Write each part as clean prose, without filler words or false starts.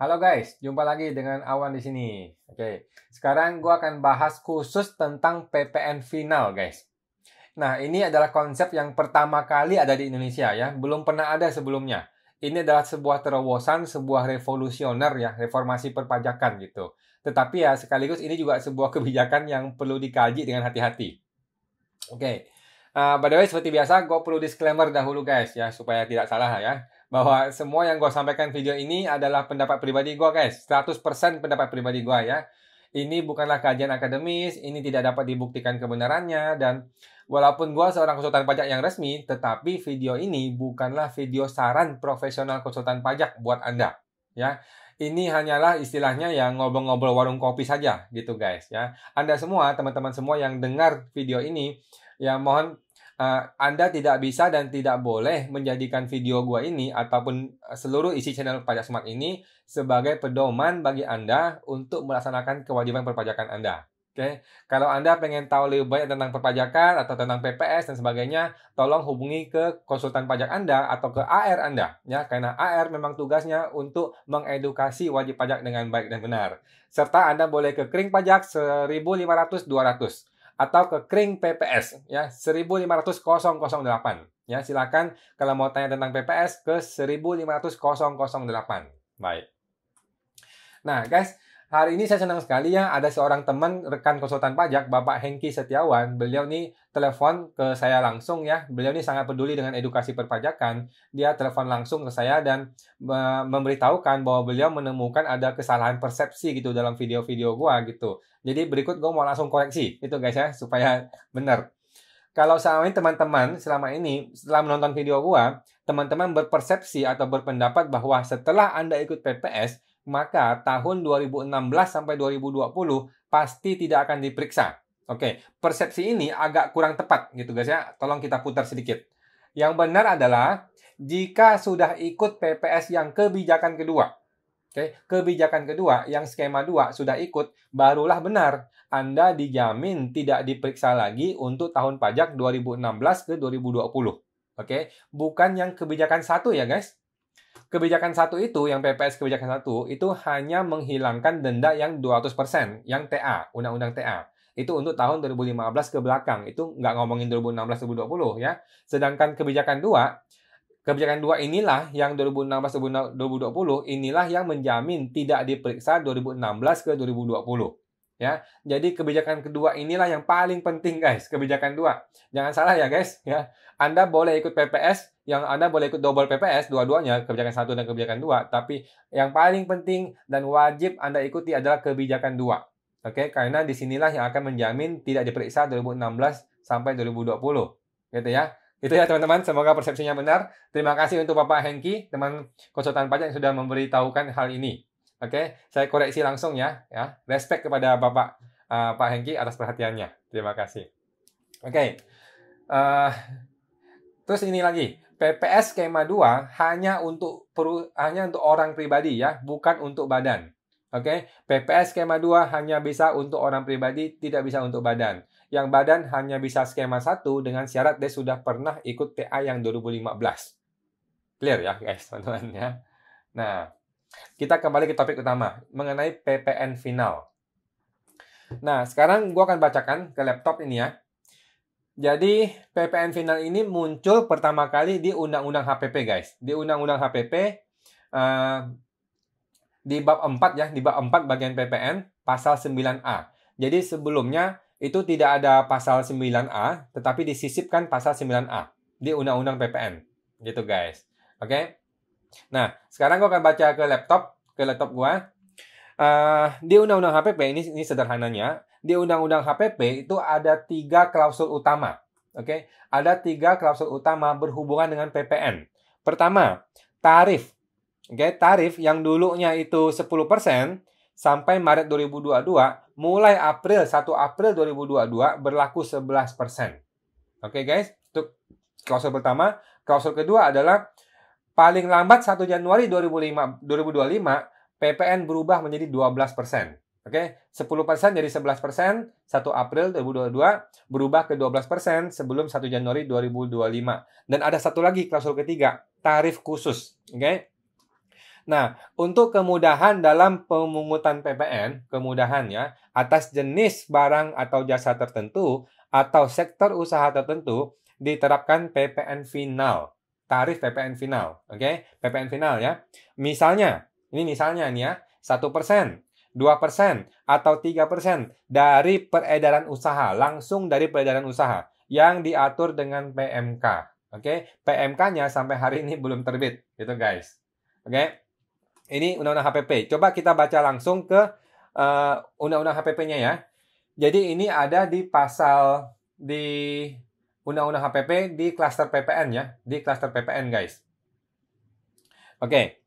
Halo guys, jumpa lagi dengan Awan di sini. Oke, sekarang gue akan bahas khusus tentang PPN final guys. Nah, ini adalah konsep yang pertama kali ada di Indonesia ya, belum pernah ada sebelumnya. Ini adalah sebuah terobosan, sebuah revolusioner ya, reformasi perpajakan gitu. Tetapi ya sekaligus ini juga sebuah kebijakan yang perlu dikaji dengan hati-hati. Oke, by the way seperti biasa gue perlu disclaimer dahulu guys ya, supaya tidak salah ya. Bahwa semua yang gue sampaikan video ini adalah pendapat pribadi gue guys. 100% pendapat pribadi gue ya. Ini bukanlah kajian akademis, ini tidak dapat dibuktikan kebenarannya. Dan walaupun gue seorang konsultan pajak yang resmi, tetapi video ini bukanlah video saran profesional konsultan pajak buat Anda. Ya, ini hanyalah istilahnya yang ngobrol-ngobrol warung kopi saja gitu guys ya. Anda semua, teman-teman semua yang dengar video ini, ya mohon Anda tidak bisa dan tidak boleh menjadikan video gua ini ataupun seluruh isi channel Pajak Smart ini sebagai pedoman bagi Anda untuk melaksanakan kewajiban perpajakan Anda. Oke, kalau Anda pengen tahu lebih banyak tentang perpajakan atau tentang PPS dan sebagainya, tolong hubungi ke konsultan pajak Anda atau ke AR Anda, ya, karena AR memang tugasnya untuk mengedukasi wajib pajak dengan baik dan benar. Serta Anda boleh ke Kring Pajak 1500-200 atau ke Kring PPS ya 1500-008 ya. Silakan kalau mau tanya tentang PPS ke 1500-008. Baik. Nah, guys, hari ini saya senang sekali ya ada seorang teman rekan konsultan pajak, Bapak Hengki Setiawan. Beliau nih telepon ke saya langsung ya. Beliau ini sangat peduli dengan edukasi perpajakan. Dia telepon langsung ke saya dan memberitahukan bahwa beliau menemukan ada kesalahan persepsi gitu dalam video-video gua gitu. Jadi berikut gua mau langsung koreksi itu guys ya supaya benar. Kalau selama ini teman-teman setelah menonton video gua, teman-teman berpersepsi atau berpendapat bahwa setelah Anda ikut PPS maka tahun 2016 sampai 2020 pasti tidak akan diperiksa. Oke, persepsi ini agak kurang tepat gitu guys ya. Tolong kita putar sedikit. Yang benar adalah jika sudah ikut PPS yang kebijakan kedua. Oke, kebijakan kedua yang skema 2 sudah ikut, barulah benar Anda dijamin tidak diperiksa lagi untuk tahun pajak 2016 ke 2020. Oke, bukan yang kebijakan 1 ya guys. Kebijakan 1 itu, yang PPS kebijakan 1, itu hanya menghilangkan denda yang 200%, yang TA, Undang-Undang TA. Itu untuk tahun 2015 ke belakang. Itu nggak ngomongin 2016-2020 ya. Sedangkan kebijakan 2 inilah yang 2016-2020, inilah yang menjamin tidak diperiksa 2016 ke 2020. Ya, jadi kebijakan kedua inilah yang paling penting guys, kebijakan 2. Jangan salah ya guys ya. Anda boleh ikut PPS, yang Anda boleh ikut double PPS dua-duanya, kebijakan 1 dan kebijakan 2, tapi yang paling penting dan wajib Anda ikuti adalah kebijakan 2. Oke, karena disinilah yang akan menjamin tidak diperiksa 2016 sampai 2020. Gitu ya. Itu ya teman-teman, semoga persepsinya benar. Terima kasih untuk Bapak Hengki, teman konsultan pajak yang sudah memberitahukan hal ini. Oke, saya koreksi langsung ya. Respect kepada Bapak Pak Hengki atas perhatiannya. Terima kasih. Oke, terus ini lagi, PPS skema 2 hanya untuk orang pribadi ya, bukan untuk badan. Oke, PPS skema 2 hanya bisa untuk orang pribadi, tidak bisa untuk badan. Yang badan hanya bisa skema 1 dengan syarat dia sudah pernah ikut TA yang 2015. Clear ya guys, teman-teman ya. Nah, kita kembali ke topik utama, mengenai PPN final. Nah, sekarang gue akan bacakan ke laptop ini ya. Jadi, PPN final ini muncul pertama kali di Undang-Undang HPP, guys. Di Undang-Undang HPP, di bab 4 ya, di bab 4 bagian PPN, pasal 9A. Jadi, sebelumnya itu tidak ada pasal 9A, tetapi disisipkan pasal 9A di Undang-Undang PPN. Gitu, guys. Oke? Nah, sekarang gue akan baca ke laptop gue. Di Undang-Undang HPP, ini sederhananya, di Undang-Undang HPP itu ada 3 klausul utama. Oke, ada 3 klausul utama berhubungan dengan PPN. Pertama, tarif. Oke, tarif yang dulunya itu 10% sampai Maret 2022, mulai 1 April 2022 berlaku 11%. Oke, guys, itu klausul pertama. Klausul kedua adalah paling lambat 1 Januari 2025, PPN berubah menjadi 12%. Oke, 10% jadi 11%, 1 April 2022 berubah ke 12% sebelum 1 Januari 2025. Dan ada satu lagi klausul ketiga, tarif khusus. Oke. Nah, untuk kemudahan dalam pemungutan PPN, kemudahan ya, atas jenis barang atau jasa tertentu atau sektor usaha tertentu diterapkan PPN final. Tarif PPN final, oke? PPN final ya. Misalnya, ini misalnya nih ya, 1%, 2%, atau 3% dari peredaran usaha, langsung dari peredaran usaha yang diatur dengan PMK. Oke, PMK-nya sampai hari ini belum terbit, gitu guys. Oke. Ini Undang-Undang HPP. Coba kita baca langsung ke Undang-Undang HPP-nya ya. Jadi ini ada di pasal di Undang-Undang HPP di klaster PPN ya. Di klaster PPN guys. Oke.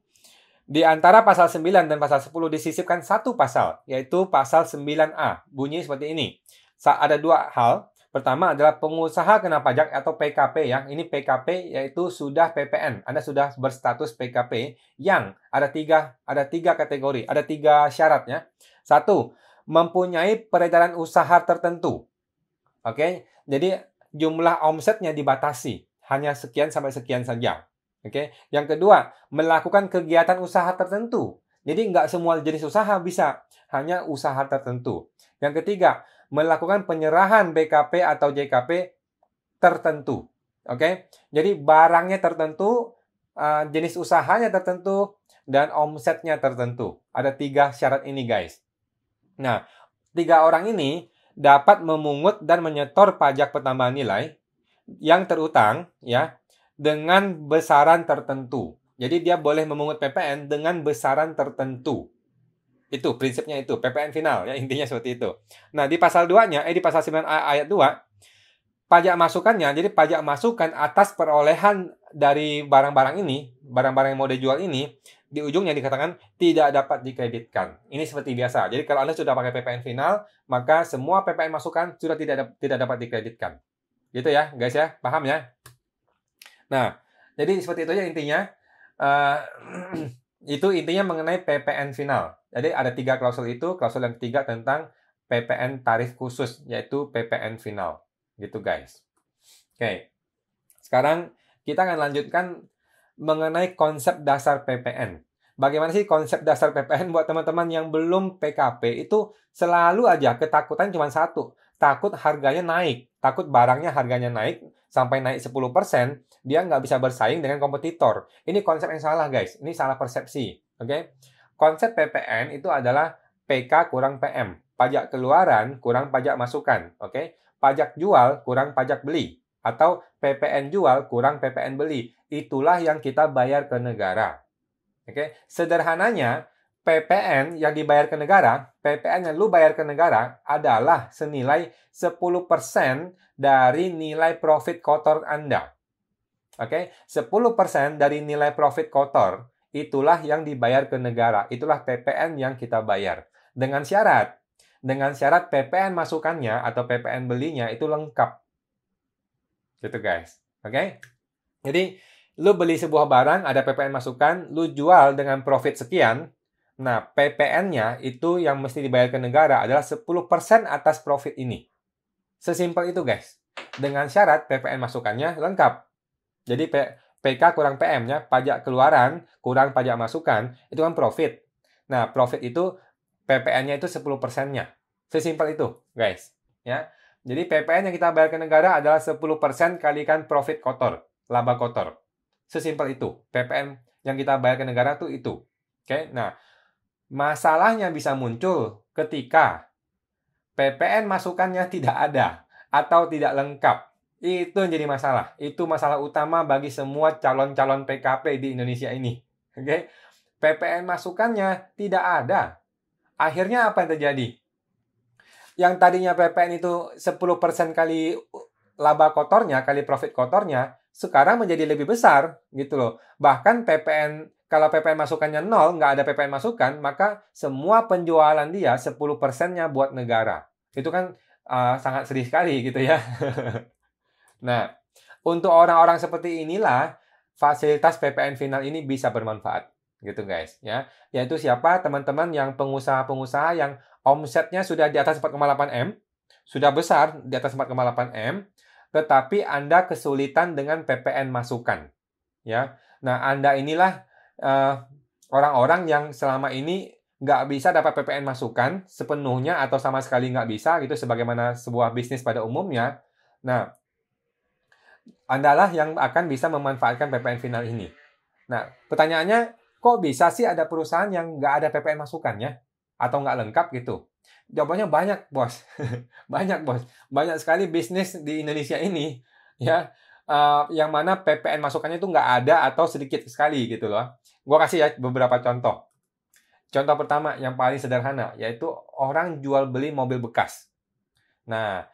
Di antara pasal 9 dan pasal 10 disisipkan satu pasal, yaitu pasal 9A. Bunyi seperti ini. Ada dua hal. Pertama adalah pengusaha kena pajak atau PKP ya. Ini PKP yaitu sudah PPN. Anda sudah berstatus PKP yang ada tiga kategori, ada 3 syaratnya. 1, mempunyai peredaran usaha tertentu. Oke, jadi jumlah omsetnya dibatasi. Hanya sekian sampai sekian saja. Oke, yang kedua, melakukan kegiatan usaha tertentu. Jadi nggak semua jenis usaha bisa, hanya usaha tertentu. Yang ketiga, melakukan penyerahan BKP atau JKP tertentu. Oke, jadi barangnya tertentu, jenis usahanya tertentu, dan omsetnya tertentu. Ada 3 syarat ini, guys. Nah, 3 orang ini dapat memungut dan menyetor pajak pertambahan nilai yang terutang, ya, dengan besaran tertentu. Jadi dia boleh memungut PPN dengan besaran tertentu. Itu prinsipnya itu, PPN final ya, intinya seperti itu. Nah, di pasal 2-nya di pasal 9A ayat 2, pajak masukannya, jadi pajak masukan atas perolehan dari barang-barang ini, barang-barang yang mau dijual ini, di ujungnya dikatakan tidak dapat dikreditkan. Ini seperti biasa. Jadi kalau Anda sudah pakai PPN final, maka semua PPN masukan sudah tidak dapat dikreditkan. Gitu ya, guys ya, paham ya? Nah, jadi seperti itu ya intinya. Itu intinya mengenai PPN final. Jadi ada 3 klausul itu. Klausul yang ketiga tentang PPN tarif khusus, yaitu PPN final. Gitu guys. Oke. Sekarang kita akan lanjutkan mengenai konsep dasar PPN. Bagaimana sih konsep dasar PPN buat teman-teman yang belum PKP? Itu selalu aja ketakutan cuma satu. Takut harganya naik. Takut barangnya harganya naik sampai naik 10%, dia nggak bisa bersaing dengan kompetitor. Ini konsep yang salah, guys. Ini salah persepsi. Oke? Konsep PPN itu adalah PK kurang PM. Pajak keluaran kurang pajak masukan. Oke? Pajak jual kurang pajak beli. Atau PPN jual kurang PPN beli. Itulah yang kita bayar ke negara. Oke? Sederhananya, PPN yang dibayar ke negara, PPN yang lu bayar ke negara adalah senilai 10% dari nilai profit kotor Anda. Oke, 10% dari nilai profit kotor, itulah yang dibayar ke negara. Itulah PPN yang kita bayar. Dengan syarat PPN masukannya atau PPN belinya itu lengkap. Gitu guys. Oke? Jadi, lu beli sebuah barang, ada PPN masukan, lu jual dengan profit sekian. Nah, PPN-nya itu yang mesti dibayar ke negara adalah 10% atas profit ini. Sesimpel itu, guys. Dengan syarat PPN masukannya lengkap. Jadi PK kurang PM-nya, pajak keluaran kurang pajak masukan, itu kan profit. Nah, profit itu PPN-nya itu 10%-nya. Sesimpel itu, guys. Ya. Jadi PPN yang kita bayar ke negara adalah 10% kalikan profit kotor, laba kotor. Sesimpel itu. PPN yang kita bayar ke negara tuh itu. Oke. Nah, masalahnya bisa muncul ketika PPN masukannya tidak ada atau tidak lengkap. Itu yang jadi masalah. Itu masalah utama bagi semua calon-calon PKP di Indonesia ini. Oke? PPN masukannya tidak ada. Akhirnya apa yang terjadi? Yang tadinya PPN itu 10% kali laba kotornya, kali profit kotornya, sekarang menjadi lebih besar gitu loh. Bahkan kalau PPN masukannya 0, nggak ada PPN masukan, maka semua penjualan dia 10%-nya buat negara. Itu kan sangat sedih sekali gitu ya. Nah, untuk orang-orang seperti inilah fasilitas PPN final ini bisa bermanfaat, gitu guys, ya. Yaitu siapa? Teman-teman yang pengusaha-pengusaha yang omsetnya sudah di atas 4,8 M, sudah besar di atas 4,8 M, tetapi Anda kesulitan dengan PPN masukan, ya. Nah, Anda inilah orang-orang yang selama ini nggak bisa dapat PPN masukan sepenuhnya atau sama sekali nggak bisa gitu sebagaimana sebuah bisnis pada umumnya. Nah, Andalah yang akan bisa memanfaatkan PPN final ini. Nah, pertanyaannya, kok bisa sih ada perusahaan yang nggak ada PPN masukannya? Atau nggak lengkap gitu? Jawabannya banyak, bos. Banyak, bos. Banyak sekali bisnis di Indonesia ini, ya, yang mana PPN masukannya itu nggak ada atau sedikit sekali gitu loh. Gua kasih ya beberapa contoh. Contoh pertama yang paling sederhana, yaitu orang jual beli mobil bekas. Nah,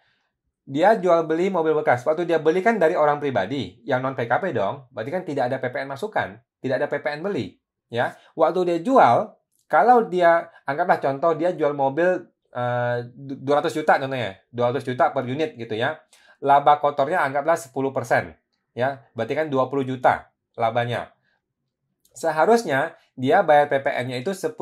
dia jual beli mobil bekas. Waktu dia beli kan dari orang pribadi, yang non PKP dong. Berarti kan tidak ada PPN masukan, tidak ada PPN beli, ya. Waktu dia jual, kalau dia anggaplah contoh dia jual mobil 200 juta contohnya, 200 juta per unit gitu ya. Laba kotornya anggaplah 10%, ya. Berarti kan 20 juta labanya. Seharusnya dia bayar PPN-nya itu 10%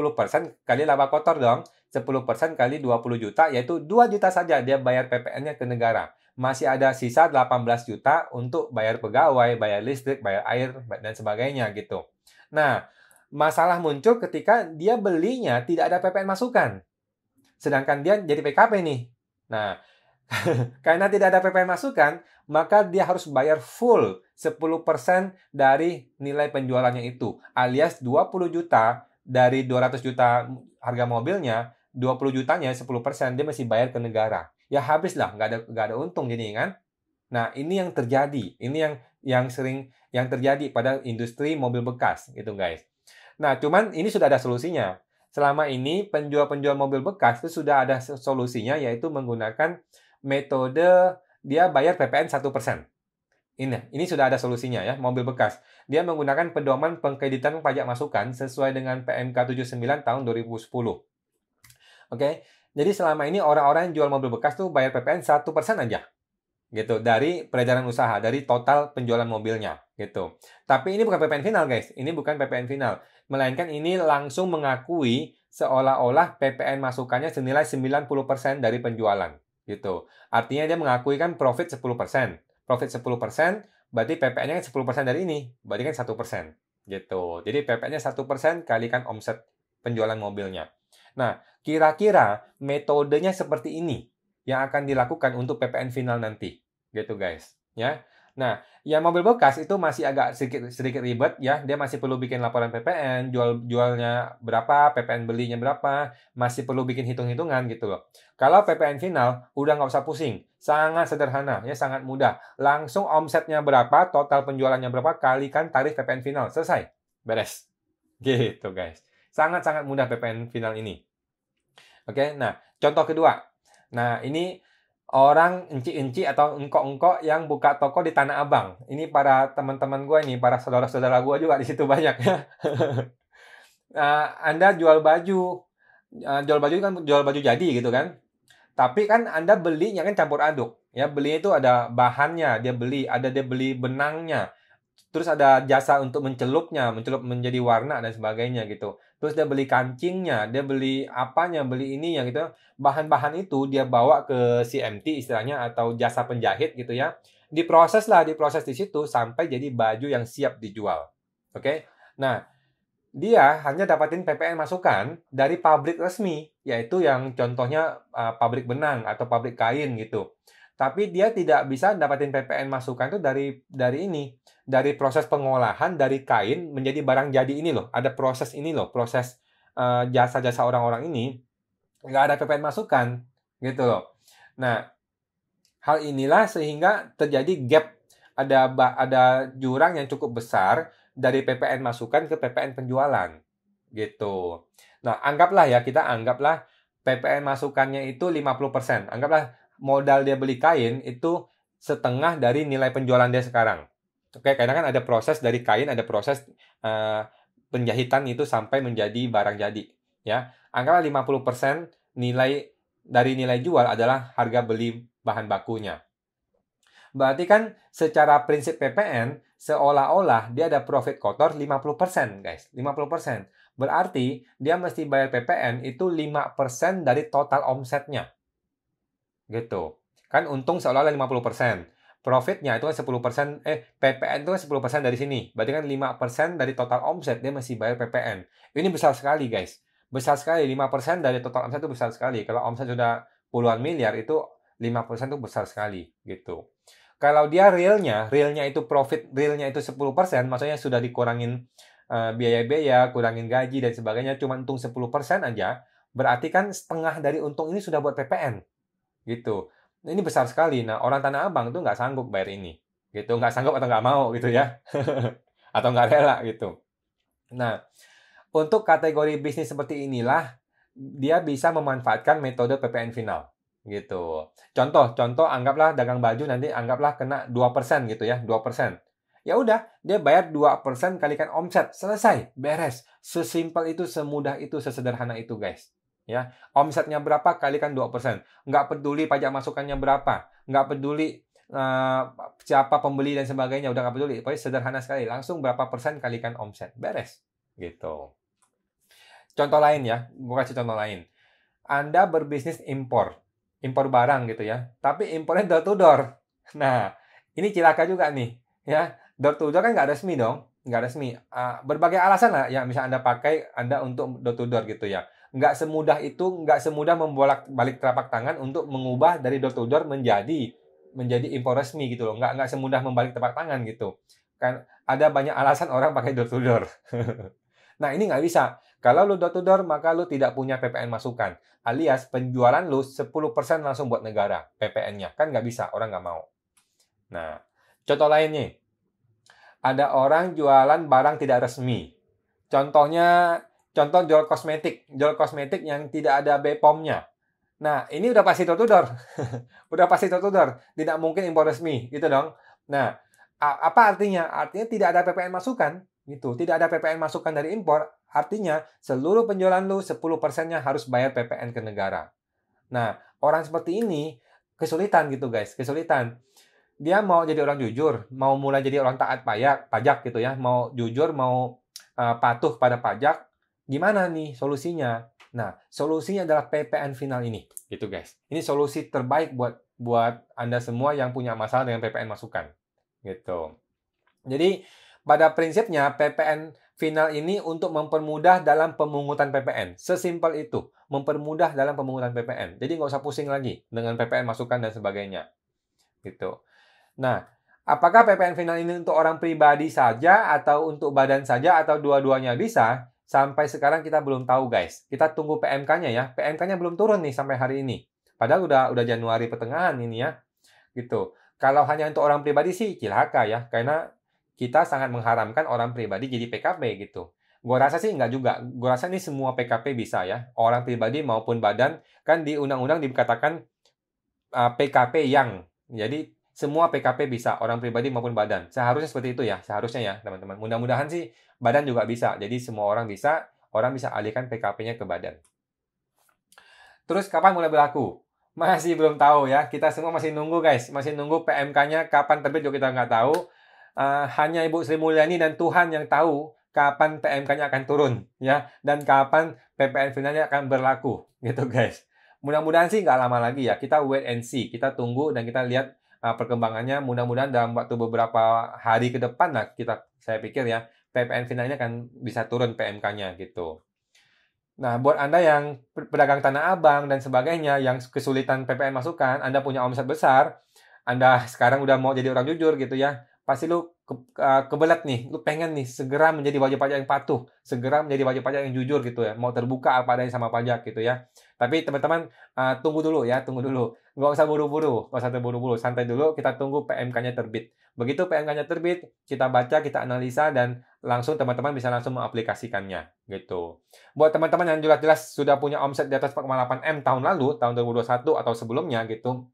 kali laba kotor dong. 10% kali 20 juta, yaitu 2 juta saja dia bayar PPN-nya ke negara. Masih ada sisa 18 juta untuk bayar pegawai, bayar listrik, bayar air, dan sebagainya gitu. Nah, masalah muncul ketika dia belinya tidak ada PPN masukan. Sedangkan dia jadi PKP nih. Nah, karena tidak ada PPN masukan, maka dia harus bayar full 10% dari nilai penjualannya itu. Alias 20 juta dari 200 juta harga mobilnya, 20 jutanya 10% dia mesti bayar ke negara. Ya habislah, nggak ada untung jadi kan. Nah, ini yang terjadi. Ini yang sering yang terjadi pada industri mobil bekas gitu guys. Nah, cuman ini sudah ada solusinya. Selama ini penjual-penjual mobil bekas itu sudah ada solusinya, yaitu menggunakan metode dia bayar PPN 1%. Ini sudah ada solusinya ya, mobil bekas. Dia menggunakan pedoman pengkreditan pajak masukan sesuai dengan PMK 79 tahun 2010. Oke, jadi selama ini orang-orang yang jual mobil bekas tuh bayar PPN 1% aja. Gitu, dari peredaran usaha, dari total penjualan mobilnya. Gitu. Tapi ini bukan PPN final guys, ini bukan PPN final. Melainkan ini langsung mengakui seolah-olah PPN masukannya senilai 90% dari penjualan. Gitu. Artinya dia mengakui kan profit 10%. Profit 10%, berarti PPN-nya 10% dari ini. Berarti kan 1%. Gitu. Jadi PPN-nya 1% kalikan omset penjualan mobilnya. Nah, kira-kira metodenya seperti ini yang akan dilakukan untuk PPN final nanti. Gitu guys. Ya. Nah, yang mobil bekas itu masih agak sedikit ribet ya. Dia masih perlu bikin laporan PPN, jualnya berapa, PPN belinya berapa, masih perlu bikin hitung-hitungan gitu loh. Kalau PPN final udah nggak usah pusing, sangat sederhana ya, sangat mudah. Langsung omsetnya berapa, total penjualannya berapa, kalikan tarif PPN final, selesai, beres. Gitu guys. Sangat-sangat mudah PPN final ini. Oke, nah contoh kedua. Nah ini orang enci-enci atau engkok-engkok yang buka toko di Tanah Abang. Ini para teman-teman gue nih, para saudara-saudara gue juga di situ banyak ya. Anda jual baju kan jual baju jadi gitu kan. Tapi kan Anda belinya kan campur aduk. Ya, belinya itu ada bahannya, dia beli benangnya. Terus ada jasa untuk mencelupnya, mencelup menjadi warna dan sebagainya gitu. Terus dia beli kancingnya, dia beli apanya, beli ininya gitu. Bahan-bahan itu dia bawa ke CMT istilahnya atau jasa penjahit gitu ya. Diproses di situ sampai jadi baju yang siap dijual. Oke. Nah, dia hanya dapatin PPN masukan dari pabrik resmi, yaitu yang contohnya pabrik benang atau pabrik kain gitu. Tapi dia tidak bisa dapatin PPN masukan itu dari proses pengolahan dari kain menjadi barang jadi ini loh. Ada proses ini loh, proses jasa-jasa orang-orang ini nggak ada PPN masukan gitu loh. Nah, hal inilah sehingga terjadi gap, ada jurang yang cukup besar dari PPN masukan ke PPN penjualan gitu. Nah, kita anggaplah PPN masukannya itu 50%. Anggaplah modal dia beli kain itu setengah dari nilai penjualan dia sekarang. Oke, karena kan ada proses dari kain, ada proses penjahitan itu sampai menjadi barang jadi, ya. Anggaplah 50% dari nilai jual adalah harga beli bahan bakunya. Berarti kan secara prinsip PPN seolah-olah dia ada profit kotor 50%, guys. 50%. Berarti dia mesti bayar PPN itu 5% dari total omsetnya. Gitu. Kan untung seolah-olah 50%. profitnya itu kan 10%, PPN itu kan 10% dari sini. Berarti kan 5% dari total omset dia masih bayar PPN. Ini besar sekali, guys. Besar sekali, 5% dari total omset itu besar sekali. Kalau omset sudah puluhan miliar, itu 5% itu besar sekali, gitu. Kalau dia realnya itu profit realnya itu 10%, maksudnya sudah dikurangin biaya-biaya, kurangin gaji dan sebagainya, cuma untung 10% aja, berarti kan setengah dari untung ini sudah buat PPN, gitu. Ini besar sekali. Nah, orang Tanah Abang tuh nggak sanggup bayar ini. Gitu. Nggak sanggup atau nggak mau gitu ya. Atau nggak rela gitu. Nah, untuk kategori bisnis seperti inilah, dia bisa memanfaatkan metode PPN final. Gitu. Contoh anggaplah dagang baju nanti anggaplah kena 2% gitu ya, 2%. Ya udah, dia bayar 2% kalikan omset. Selesai, beres. Sesimpel itu, semudah itu, sesederhana itu, guys. Ya, omsetnya berapa kalikan 2%. Nggak peduli pajak masukannya berapa, nggak peduli siapa pembeli dan sebagainya, udah nggak peduli. Pokoknya sederhana sekali, langsung berapa persen kalikan omset, beres. Gitu. Contoh lain ya, gue kasih contoh lain. Anda berbisnis impor barang gitu ya, tapi impornya door to door. Nah, ini cilaka juga nih, ya. Door to door kan nggak resmi dong, nggak resmi. Berbagai alasan lah yang bisa Anda pakai Anda untuk door to door gitu ya. Nggak semudah itu, nggak semudah membolak-balik telapak tangan untuk mengubah dari door to door menjadi impor resmi gitu loh. Nggak semudah membalik telapak tangan gitu. Kan ada banyak alasan orang pakai door to door. Nah, ini nggak bisa. Kalau lu door to door, maka lu tidak punya PPN masukan. Alias penjualan lu 10% langsung buat negara PPN-nya. Kan nggak bisa, orang nggak mau. Nah, contoh lainnya. Ada orang jualan barang tidak resmi. Contoh jual kosmetik yang tidak ada BPOM-nya. Nah, ini udah pasti door to door. Udah pasti door to door. Tidak mungkin impor resmi, gitu dong. Nah, apa artinya? Artinya tidak ada PPN masukan, gitu. Tidak ada PPN masukan dari impor, artinya seluruh penjualan lu 10%-nya harus bayar PPN ke negara. Nah, orang seperti ini kesulitan gitu, guys. Kesulitan. Dia mau jadi orang jujur, mau mulai jadi orang taat pajak gitu ya, mau jujur, mau patuh pada pajak, gimana nih solusinya? Nah, solusinya adalah PPN final ini, gitu guys. Ini solusi terbaik buat Anda semua yang punya masalah dengan PPN masukan, gitu. Jadi, pada prinsipnya PPN final ini untuk mempermudah dalam pemungutan PPN. Sesimpel itu, mempermudah dalam pemungutan PPN. Jadi nggak usah pusing lagi dengan PPN masukan dan sebagainya, gitu. Nah, apakah PPN final ini untuk orang pribadi saja atau untuk badan saja atau dua-duanya bisa? Sampai sekarang kita belum tahu, guys. Kita tunggu PMK-nya ya. PMK-nya belum turun nih sampai hari ini. Padahal udah Januari pertengahan ini ya. Gitu. Kalau hanya untuk orang pribadi sih cilaka ya, karena kita sangat mengharamkan orang pribadi jadi PKP gitu. Gua rasa sih enggak juga. Gua rasa ini semua PKP bisa ya. Orang pribadi maupun badan, kan di undang-undang dikatakan PKP yang. Jadi semua PKP bisa, orang pribadi maupun badan. Seharusnya seperti itu ya, seharusnya ya teman-teman. Mudah-mudahan sih badan juga bisa. Jadi semua orang bisa alihkan PKP-nya ke badan. Terus kapan mulai berlaku? Masih belum tahu ya. Kita semua masih nunggu, guys. Masih nunggu PMK-nya kapan terbit juga kita nggak tahu. Hanya Ibu Sri Mulyani dan Tuhan yang tahu kapan PMK-nya akan turun ya, dan kapan PPN finalnya akan berlaku gitu, guys. Mudah-mudahan sih nggak lama lagi ya. Kita wait and see. Kita tunggu dan kita lihat perkembangannya. Mudah-mudahan dalam waktu beberapa hari ke depan lah saya pikir ya PPN finalnya akan bisa turun PMK-nya gitu. Nah, buat Anda yang pedagang Tanah Abang dan sebagainya yang kesulitan PPN masukan, Anda punya omset besar, Anda sekarang udah mau jadi orang jujur gitu ya, pasti lu kebelet nih, lu pengen nih segera menjadi wajib pajak yang patuh, segera menjadi wajib pajak yang jujur gitu ya, mau terbuka apa adanya sama pajak gitu ya. Tapi teman-teman tunggu dulu. Nggak usah buru-buru, santai dulu, kita tunggu PMK-nya terbit. Begitu PMK-nya terbit, kita baca, kita analisa, dan langsung teman-teman bisa langsung mengaplikasikannya gitu. Buat teman-teman yang jelas-jelas sudah punya omset di atas 4,8 M tahun lalu, tahun 2021 atau sebelumnya gitu,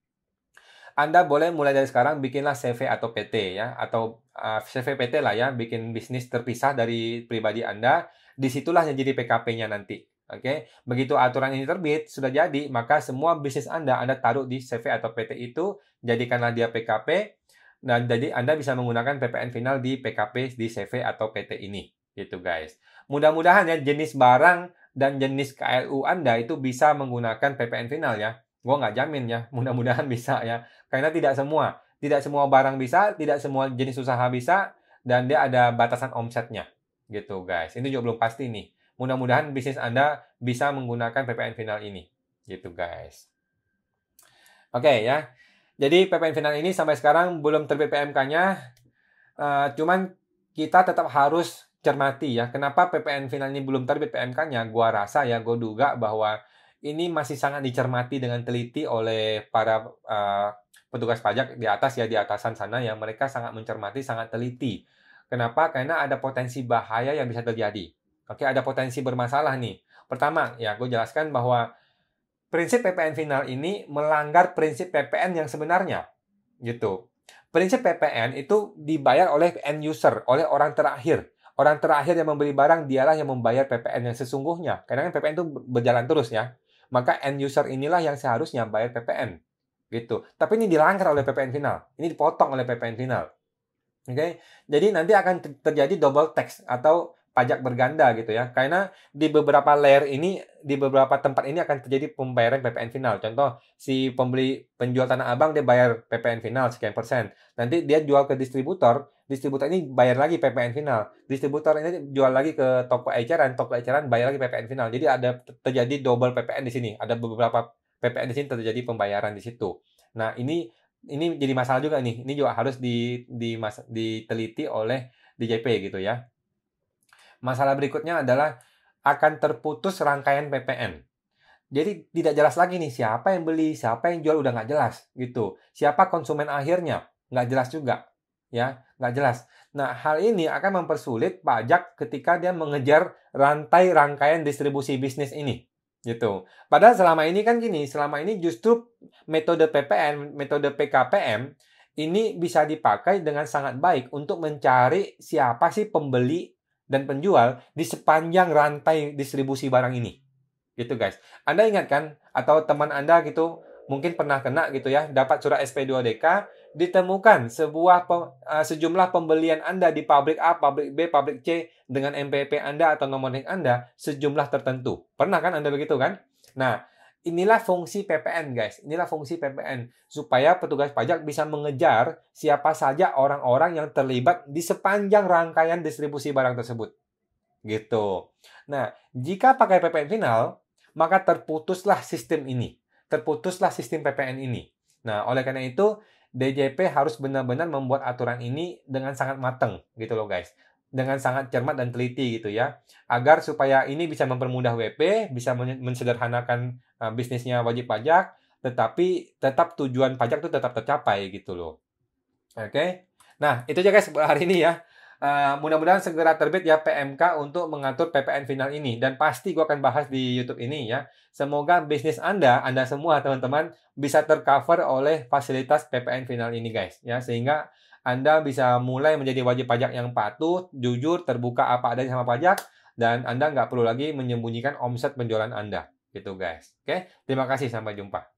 Anda boleh mulai dari sekarang bikinlah CV atau PT ya, atau CV PT lah ya, bikin bisnis terpisah dari pribadi Anda. Disitulah yang jadi PKP-nya nanti. Oke, begitu aturan ini terbit, sudah jadi, maka semua bisnis Anda taruh di CV atau PT itu, jadikanlah dia PKP, dan jadi Anda bisa menggunakan PPN final di PKP di CV atau PT ini. Gitu guys. Mudah-mudahan ya jenis barang dan jenis KLU Anda itu bisa menggunakan PPN final ya. Gue nggak jamin ya, mudah-mudahan bisa ya. Karena tidak Tidak semua barang bisa, tidak semua jenis usaha bisa, dan dia ada batasan omsetnya. Gitu guys. Ini juga belum pasti nih. Mudah-mudahan bisnis Anda bisa menggunakan PPN final ini. Gitu guys. Oke ya. Jadi PPN final ini sampai sekarang belum terbit PMK-nya. Cuman kita tetap harus cermati ya. Kenapa PPN final ini belum terbit PMK-nya? Gua rasa ya, gue duga bahwa ini masih sangat dicermati dengan teliti oleh para petugas pajak di atas ya, di atasan sana yang mereka sangat mencermati, sangat teliti. Kenapa? Karena ada potensi bahaya yang bisa terjadi. Oke, ada potensi bermasalah nih. Pertama, ya gue jelaskan bahwa prinsip PPN final ini melanggar prinsip PPN yang sebenarnya. Gitu. Prinsip PPN itu dibayar oleh end user, oleh orang terakhir. Orang terakhir yang membeli barang, dialah yang membayar PPN yang sesungguhnya. Karena kan PPN itu berjalan terus ya. Maka end user inilah yang seharusnya bayar PPN. Gitu. Tapi ini dilanggar oleh PPN final. Ini dipotong oleh PPN final. Oke. Jadi nanti akan terjadi double tax atau pajak berganda gitu ya. Karena di beberapa layer ini, di beberapa tempat ini akan terjadi pembayaran PPN final. Contoh, si penjual Tanah Abang dia bayar PPN final sekian persen. Nanti dia jual ke distributor, distributor ini bayar lagi PPN final. Distributor ini jual lagi ke toko eceran bayar lagi PPN final. Jadi ada terjadi double PPN di sini. Ada beberapa PPN di sini terjadi pembayaran di situ. Nah, ini jadi masalah juga nih. Ini juga harus diteliti oleh DJP gitu ya. Masalah berikutnya adalah akan terputus rangkaian PPN. Jadi tidak jelas lagi nih siapa yang beli, siapa yang jual udah nggak jelas gitu. Siapa konsumen akhirnya nggak jelas juga, ya nggak jelas. Nah hal ini akan mempersulit pajak ketika dia mengejar rantai rangkaian distribusi bisnis ini, gitu. Padahal selama ini kan gini, selama ini justru metode PPN, metode PKPM ini bisa dipakai dengan sangat baik untuk mencari siapa sih pembeli dan penjual di sepanjang rantai distribusi barang ini. Gitu guys. Anda ingat kan? Atau teman Anda gitu mungkin pernah kena gitu ya, dapat surat SP2DK, ditemukan sejumlah pembelian Anda di pabrik A, pabrik B, pabrik C dengan MPP Anda atau nomor NIK Anda sejumlah tertentu. Pernah kan Anda begitu kan? Nah, inilah fungsi PPN guys. Inilah fungsi PPN supaya petugas pajak bisa mengejar siapa saja orang-orang yang terlibat di sepanjang rangkaian distribusi barang tersebut. Gitu. Nah, jika pakai PPN final, maka terputuslah sistem ini. Terputuslah sistem PPN ini. Nah, oleh karena itu, DJP harus benar-benar membuat aturan ini dengan sangat matang, gitu loh guys. Dengan sangat cermat dan teliti gitu ya. Agar supaya ini bisa mempermudah WP, bisa mensederhanakan bisnisnya wajib pajak, tetapi tetap tujuan pajak itu tetap tercapai gitu loh. Oke. Nah, itu aja guys hari ini ya. Mudah-mudahan segera terbit ya PMK untuk mengatur PPN final ini. Dan pasti gue akan bahas di YouTube ini ya. Semoga bisnis Anda semua teman-teman bisa tercover oleh fasilitas PPN final ini guys. Ya, sehingga Anda bisa mulai menjadi wajib pajak yang patuh, jujur, terbuka apa adanya sama pajak. Dan Anda nggak perlu lagi menyembunyikan omset penjualan Anda. Gitu guys. Oke, terima kasih. Sampai jumpa.